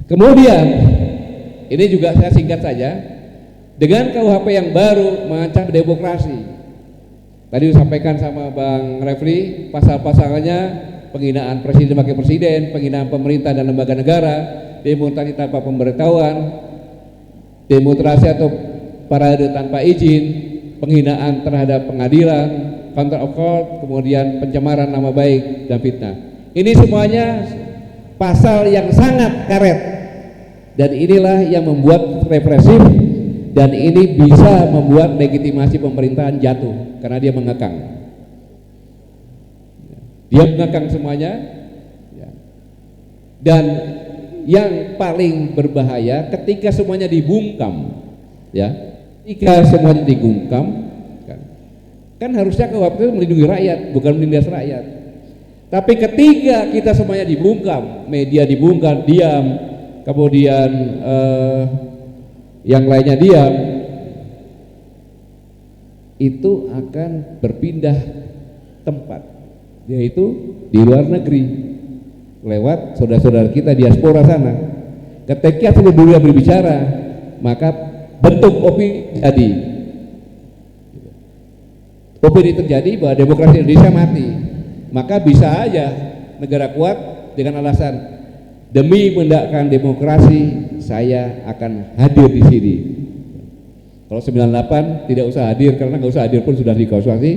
Kemudian ini juga saya singkat saja. Dengan KUHP yang baru mengancam demokrasi. Tadi disampaikan sama Bang Refli, pasal-pasalnya penghinaan presiden wakil presiden, penghinaan pemerintah dan lembaga negara, demonstrasi tanpa pemberitahuan, demonstrasi atau parade tanpa izin, penghinaan terhadap pengadilan, contempt of court, kemudian pencemaran nama baik dan fitnah. Ini semuanya pasal yang sangat karet, dan inilah yang membuat represif, dan ini bisa membuat legitimasi pemerintahan jatuh karena dia mengekang. Dia mengekang semuanya, dan yang paling berbahaya ketika semuanya dibungkam, ya, ketika semuanya dibungkam, kan harusnya KUHP itu melindungi rakyat, bukan menindas rakyat. Tapi ketika kita semuanya dibungkam, media dibungkam, diam, kemudian yang lainnya diam, itu akan berpindah tempat, yaitu di luar negeri lewat saudara-saudara kita diaspora sana. Ketika seluruh dunia berbicara, maka bentuk opini terjadi bahwa demokrasi Indonesia mati. Maka bisa aja negara kuat dengan alasan demi menegakkan demokrasi saya akan hadir di sini. Kalau 98 tidak usah hadir, karena nggak usah hadir pun sudah dikuasai.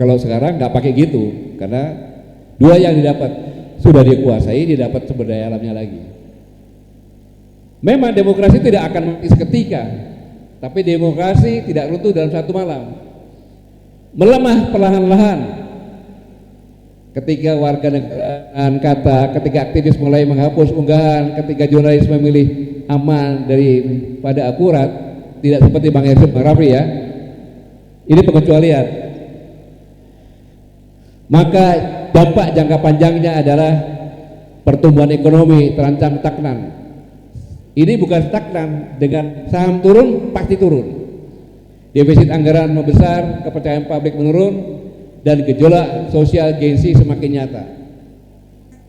Kalau sekarang nggak pakai gitu, karena dua yang didapat sudah dikuasai, didapat sumber daya alamnya lagi. Memang demokrasi tidak akan mati seketika, tapi demokrasi tidak runtuh dalam satu malam. Melemah perlahan-lahan. Ketika warga negara kata, ketika aktivis mulai menghapus unggahan, ketika jurnalis memilih aman daripada akurat, tidak seperti Bang Hersul, Bang Rafli ya. Ini pengecualian. Maka dampak jangka panjangnya adalah pertumbuhan ekonomi terancam stagnan. Ini bukan stagnan, dengan saham turun pasti turun. Defisit anggaran membesar, kepercayaan publik menurun, dan gejolak sosial gengsi semakin nyata.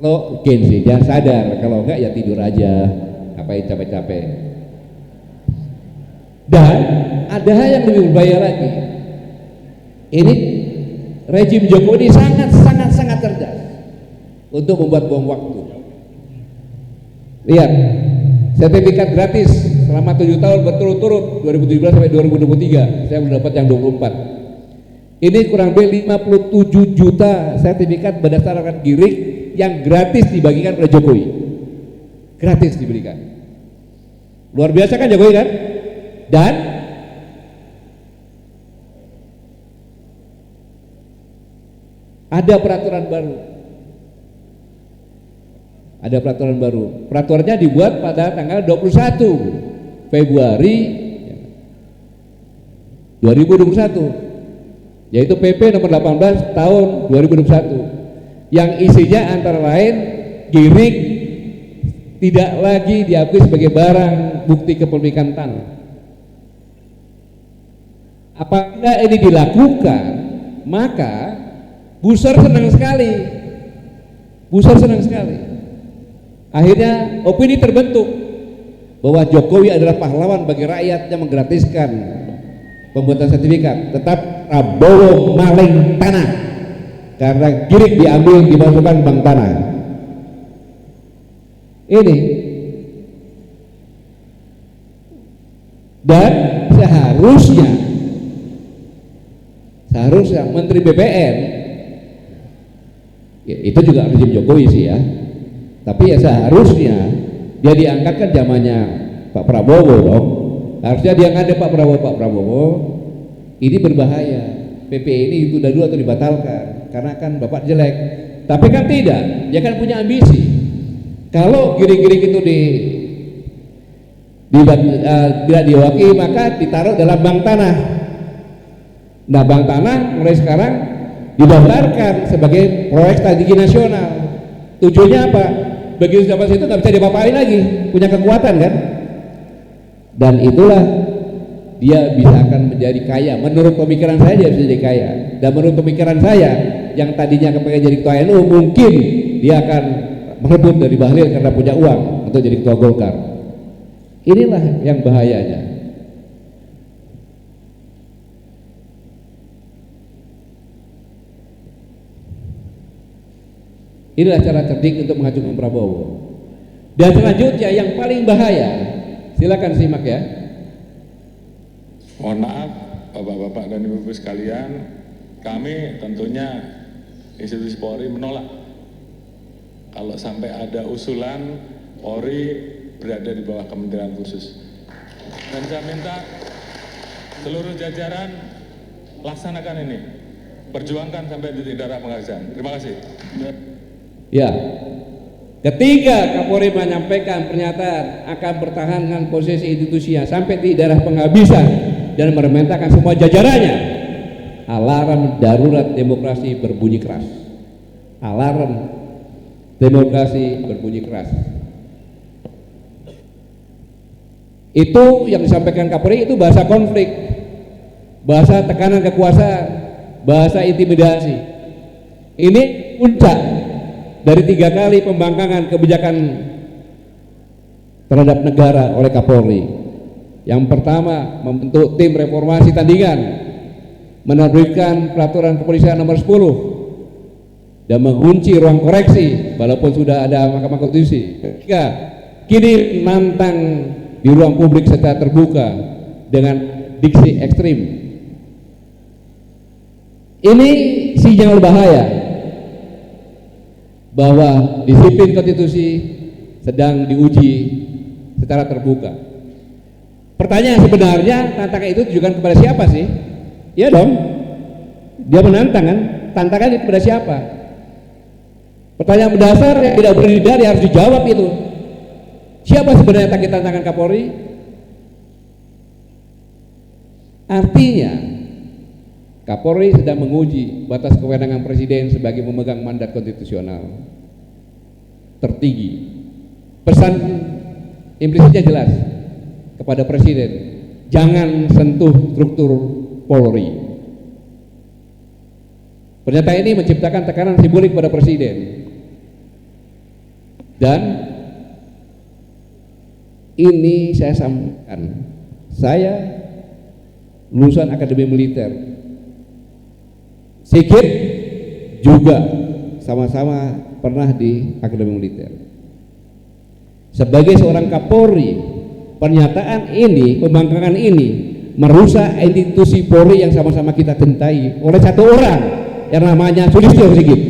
Lo gengsi, jangan sadar, kalau enggak ya tidur aja, ngapain capek-capek. Dan ada hal yang lebih berbahaya lagi. Ini rejim Jokowi sangat cerdas untuk membuat bom waktu. Lihat, sertifikat gratis selama 7 tahun berturut-turut 2017 sampai 2023, saya mendapat yang 24. Ini kurang lebih 57 juta sertifikat berdasarkan giring yang gratis dibagikan oleh Jokowi. Gratis diberikan. Luar biasa kan Jokowi kan? Dan ada peraturan baru. Ada peraturan baru. Peraturannya dibuat pada tanggal 21 Februari 2021, yaitu PP nomor 18 tahun 2021, yang isinya antara lain giring tidak lagi diakui sebagai barang bukti kepemilikan tanah. Apabila ini dilakukan, maka Buser senang sekali. Buser senang sekali. Akhirnya opini terbentuk bahwa Jokowi adalah pahlawan bagi rakyat yang menggratiskan pembuatan sertifikat. Tetap Prabowo maling tanah karena giring diambil dimasukkan bank tanah. Ini. Dan seharusnya Menteri BPN, ya, itu juga rezim Jokowi sih ya, tapi ya seharusnya dia diangkatkan zamannya Pak Prabowo dong. Harusnya diangkat Pak Prabowo. Ini berbahaya. PP ini ditunda dulu atau dibatalkan karena kan Bapak jelek. Tapi kan tidak, dia kan punya ambisi. Kalau giring-giring itu tidak diwakili, maka ditaruh dalam bank tanah. Nah, bank tanah mulai sekarang didaftarkan sebagai proyek strategi nasional. Tujuannya apa? Begitu dapat situ nggak bisa diapa-apain lagi, punya kekuatan kan? Dan itulah dia bisa akan menjadi kaya. Menurut pemikiran saya dia bisa jadi kaya. Dan menurut pemikiran saya yang tadinya kepengen jadi ketua NU, mungkin dia akan merebut dari Bahlil karena punya uang untuk jadi ketua Golkar. Inilah yang bahayanya. Inilah cara cerdik untuk mengacungkan Prabowo. Dan selanjutnya yang paling bahaya, silakan simak ya. Mohon maaf Bapak-bapak dan Ibu-ibu sekalian, kami tentunya institusi Polri menolak kalau sampai ada usulan Polri berada di bawah kementerian khusus. Dan saya minta seluruh jajaran laksanakan ini, perjuangkan sampai titik darah penghabisan. Terima kasih. Ya, ketika Kapolri menyampaikan pernyataan akan pertahankan posisi institusinya sampai di darah penghabisan dan memerintahkan semua jajarannya, alarm darurat demokrasi berbunyi keras. Alarm demokrasi berbunyi keras. Itu yang disampaikan Kapolri itu bahasa konflik, bahasa tekanan kekuasaan, bahasa intimidasi. Ini puncak dari 3 kali pembangkangan kebijakan terhadap negara oleh Kapolri. Yang pertama, membentuk tim reformasi tandingan, menerbitkan peraturan kepolisian nomor 10 dan mengunci ruang koreksi walaupun sudah ada Mahkamah Konstitusi. Ketiga, kini nantang di ruang publik secara terbuka dengan diksi ekstrim. Ini sinyal bahaya bahwa disiplin konstitusi sedang diuji secara terbuka. Pertanyaan sebenarnya, tantangan itu ditujukan kepada siapa sih? Iya dong, dia menantang kan? Tantangan itu kepada siapa? Pertanyaan mendasar yang tidak berdiri harus dijawab itu. Siapa sebenarnya target tantangan Kapolri? Artinya Kapolri sedang menguji batas kewenangan Presiden sebagai memegang mandat konstitusional tertinggi. Pesan implisitnya jelas kepada Presiden, jangan sentuh struktur Polri. Pernyataan ini menciptakan tekanan simbolik pada Presiden. Dan ini saya sampaikan, saya lulusan Akademi Militer, Sigit juga sama-sama pernah di Akademi Militer. Sebagai seorang Kapolri, pernyataan ini, pembangkangan ini merusak institusi Polri yang sama-sama kita cintai oleh satu orang yang namanya Sulistyo Sigit.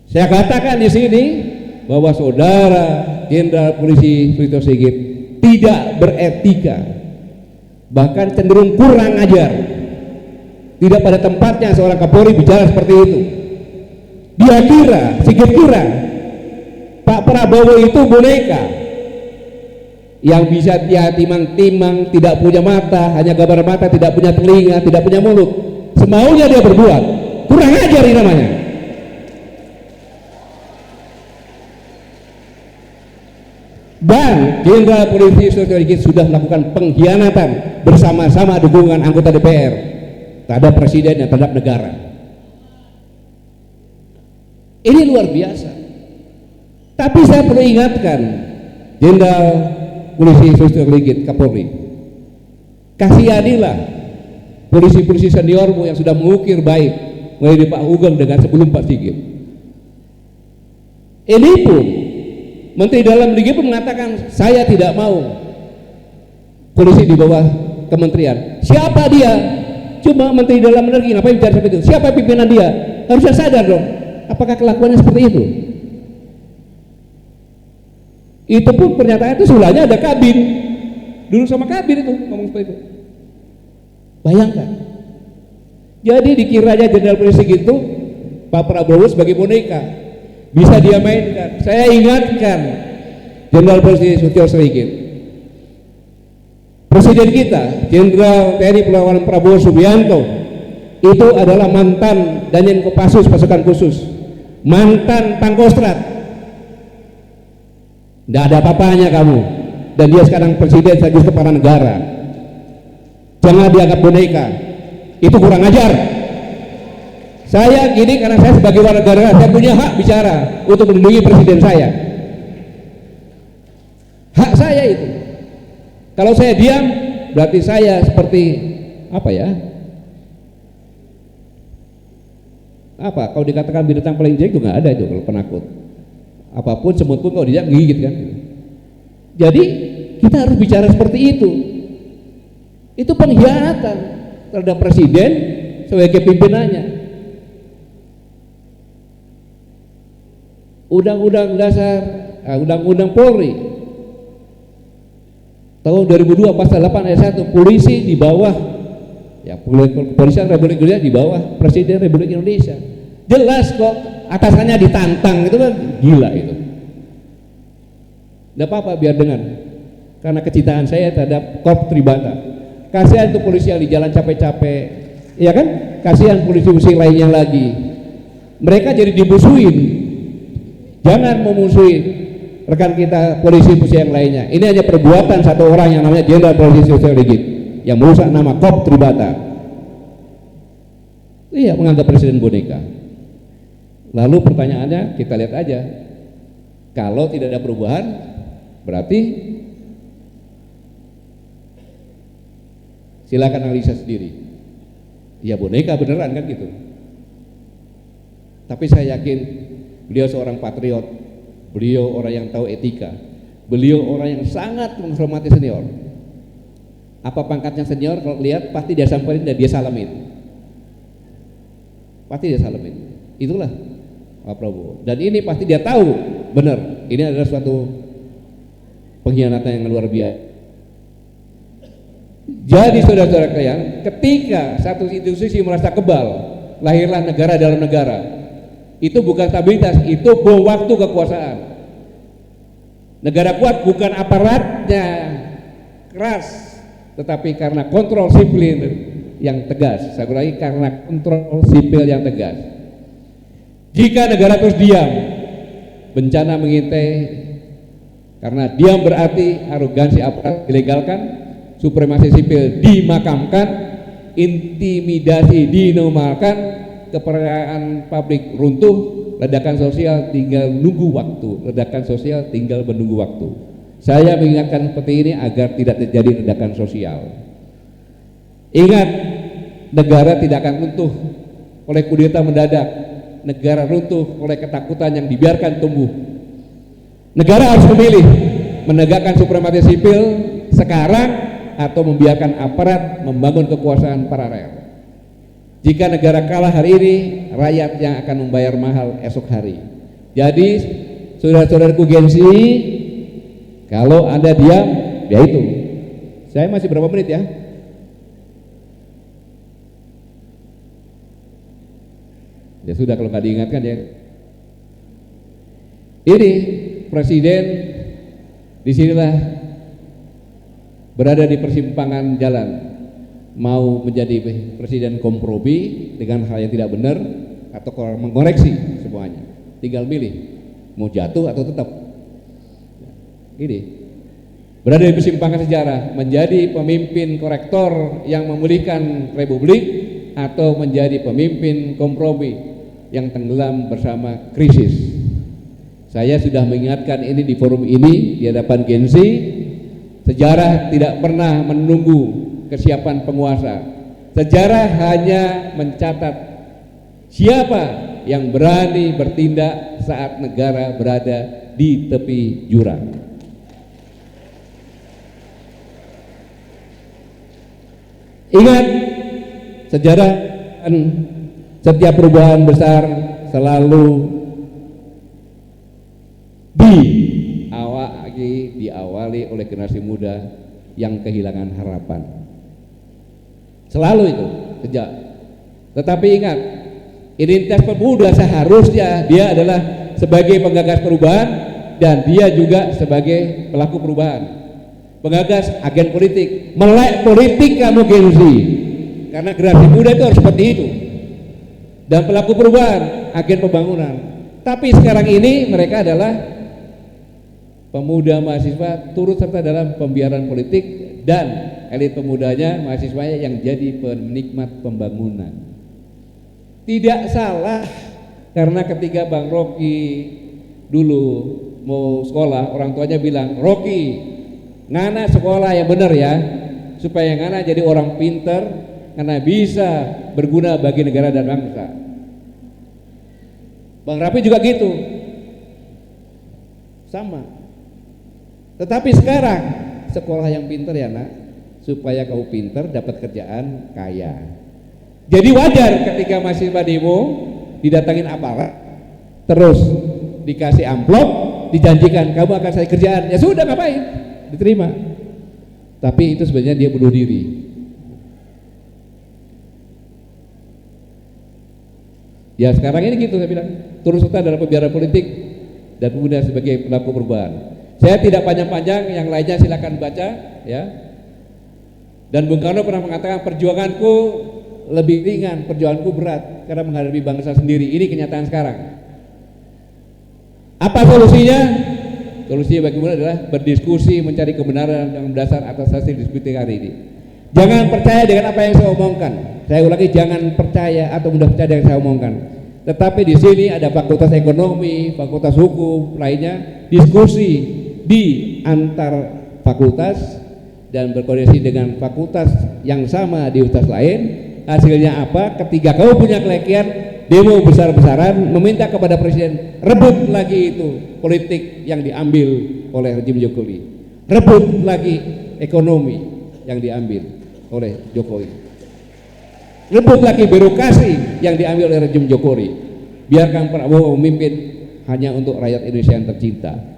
Saya katakan di sini bahwa saudara Jenderal Polisi Sulistyo Sigit tidak beretika, bahkan cenderung kurang ajar. Tidak pada tempatnya seorang Kapolri bicara seperti itu. Dia kira, Sigit kira Pak Prabowo itu boneka yang bisa dia timang-timang, tidak punya mata, hanya gambar mata, tidak punya telinga, tidak punya mulut, semaunya dia berbuat. Kurang ajar ini namanya. Dan Jenderal Polisi Sulistyo Sigit sudah melakukan pengkhianatan bersama-sama dukungan anggota DPR terhadap presiden dan terhadap negara. Ini luar biasa. Tapi saya perlu ingatkan Jenderal Polisi Sulistyo Sigit, Kapolri, kasihanilah polisi-polisi seniormu yang sudah mengukir baik mulai dari Pak Hugeng dengan sebelum Pak Sigit. Ini pun Menteri Dalam Negeri pun mengatakan saya tidak mau polisi di bawah kementerian. Siapa dia? Cuma Menteri Dalam Negeri, ngapain bicara seperti itu? Siapa pimpinan dia? Harusnya sadar dong. Apakah kelakuannya seperti itu? Itu pun pernyataan itu sebelahnya ada Kabin. Dulu sama Kabin itu ngomong seperti itu. Bayangkan. Jadi dikiranya Jenderal Polisi gitu Pak Prabowo sebagai boneka bisa dia mainkan. Saya ingatkan Jenderal Polisi Sulistyo Sigit, Presiden kita Jenderal TNI Purnawirawan Prabowo Subianto itu adalah mantan Danjen Kopassus pasukan khusus, mantan Pangkostrat. Tidak ada apa-apanya kamu, dan dia sekarang presiden sekaligus kepala negara. Jangan dianggap boneka, itu kurang ajar. Saya gini karena saya sebagai warga negara, saya punya hak bicara untuk melindungi presiden saya. Hak saya itu. Kalau saya diam, berarti saya seperti apa ya? Apa? Kalau dikatakan binatang paling jelek itu nggak ada itu kalau penakut. Apapun semut pun kalau dia gigit kan. Jadi kita harus bicara seperti itu. Itu pengkhianatan terhadap presiden sebagai pimpinannya. Undang-undang dasar, Undang-Undang Polri tahun 2002 pasal 8 ayat 1, polisi di bawah ya, Kepolisian Republik Indonesia di bawah Presiden Republik Indonesia. Jelas kok, atasannya ditantang, itu kan gila itu. Tidak apa-apa, biar dengan, karena kecintaan saya terhadap Korps Tribata. Kasihan tuh polisi yang di jalan capek-capek, ya kan? Kasihan polisi-polisi lainnya lagi, mereka jadi dimusuhin. Jangan memusuhi rekan kita polisi-polisi yang lainnya. Ini hanya perbuatan satu orang yang namanya Jenderal Polisi Sulistyo Sigit yang merusak nama Korps Tribata. Iya, menganggap presiden boneka. Lalu pertanyaannya kita lihat aja, kalau tidak ada perubahan berarti silakan analisa sendiri. Ya boneka beneran kan gitu. Tapi saya yakin beliau seorang patriot, beliau orang yang tahu etika, beliau orang yang sangat menghormati senior. Apa pangkatnya senior, kalau lihat pasti dia samperin dan dia salamin. Pasti dia salamin. Itulah Pak Prabowo. Dan ini pasti dia tahu benar, ini adalah suatu pengkhianatan yang luar biasa. Jadi saudara-saudara kalian, ketika satu institusi merasa kebal, lahirlah negara dalam negara. Itu bukan stabilitas, itu bom waktu kekuasaan. Negara kuat bukan aparatnya keras, tetapi karena kontrol sipil yang tegas. Saya ulangi, karena kontrol sipil yang tegas. Jika negara terus diam, bencana mengintai. Karena diam berarti arogansi aparat dilegalkan, supremasi sipil dimakamkan, intimidasi dinormalkan, kepercayaan publik runtuh, ledakan sosial tinggal menunggu waktu. Ledakan sosial tinggal menunggu waktu. Saya mengingatkan seperti ini agar tidak terjadi ledakan sosial. Ingat, negara tidak akan runtuh oleh kudeta mendadak. Negara runtuh oleh ketakutan yang dibiarkan tumbuh. Negara harus memilih menegakkan supremasi sipil sekarang atau membiarkan aparat membangun kekuasaan paralel. Jika negara kalah hari ini, rakyat yang akan membayar mahal esok hari. Jadi saudara-saudaraku gengsi, kalau Anda diam, ya itu. Saya masih berapa menit ya? Ya sudah, kalau nggak diingatkan ya. Ini presiden disinilah berada di persimpangan jalan, mau menjadi presiden kompromi dengan hal yang tidak benar atau mengoreksi semuanya, tinggal milih mau jatuh atau tetap. Ini berada di persimpangan sejarah, menjadi pemimpin korektor yang memulihkan republik atau menjadi pemimpin kompromi yang tenggelam bersama krisis. Saya sudah mengingatkan ini di forum ini, di hadapan gengsi, sejarah tidak pernah menunggu kesiapan penguasa. Sejarah hanya mencatat siapa yang berani bertindak saat negara berada di tepi jurang. Ingat, sejarah dan setiap perubahan besar selalu diawali oleh generasi muda yang kehilangan harapan. Selalu itu sejak. Tetapi ingat, identitas pemuda seharusnya dia adalah sebagai penggagas perubahan dan dia juga sebagai pelaku perubahan, penggagas agen politik, melek politik kamu gengsi, karena generasi muda itu harus seperti itu, dan pelaku perubahan, agen pembangunan. Tapi sekarang ini mereka adalah pemuda mahasiswa turut serta dalam pembiaran politik dan elit pemudanya, mahasiswanya yang jadi penikmat pembangunan. Tidak salah, karena ketika Bang Rocky dulu mau sekolah, orang tuanya bilang, Rocky, ngana sekolah yang benar ya, supaya ngana jadi orang pinter, ngana bisa berguna bagi negara dan bangsa. Bang Rafi juga gitu, sama. Tetapi sekarang sekolah yang pinter ya nak, supaya kau pinter dapat kerjaan kaya. Jadi wajar ketika mahasiswa demo didatangin aparat, terus dikasih amplop, dijanjikan kamu akan saya kerjaan, ya sudah ngapain, diterima. Tapi itu sebenarnya dia bunuh diri. Ya sekarang ini gitu saya bilang, turut serta dalam pembiaran politik dan kemudian sebagai pelaku perubahan. Saya tidak panjang-panjang, yang lainnya silakan baca ya. Dan Bung Karno pernah mengatakan perjuanganku lebih ringan, perjuanganku berat karena menghadapi bangsa sendiri. Ini kenyataan sekarang. Apa solusinya? Solusinya bagaimana adalah berdiskusi, mencari kebenaran yang mendasar atas hasil diskusi hari ini. Jangan percaya dengan apa yang saya omongkan. Saya ulangi, jangan percaya atau mudah percaya dengan yang saya omongkan. Tetapi di sini ada fakultas ekonomi, fakultas hukum, lainnya, diskusi di antar fakultas dan berkoordinasi dengan fakultas yang sama di universitas lain. Hasilnya apa? Ketika kamu punya kelekian, demo besar-besaran meminta kepada presiden rebut lagi itu politik yang diambil oleh rejim Jokowi, rebut lagi ekonomi yang diambil oleh Jokowi, rebut lagi birokrasi yang diambil oleh rejim Jokowi. Biarkan Prabowo memimpin hanya untuk rakyat Indonesia yang tercinta.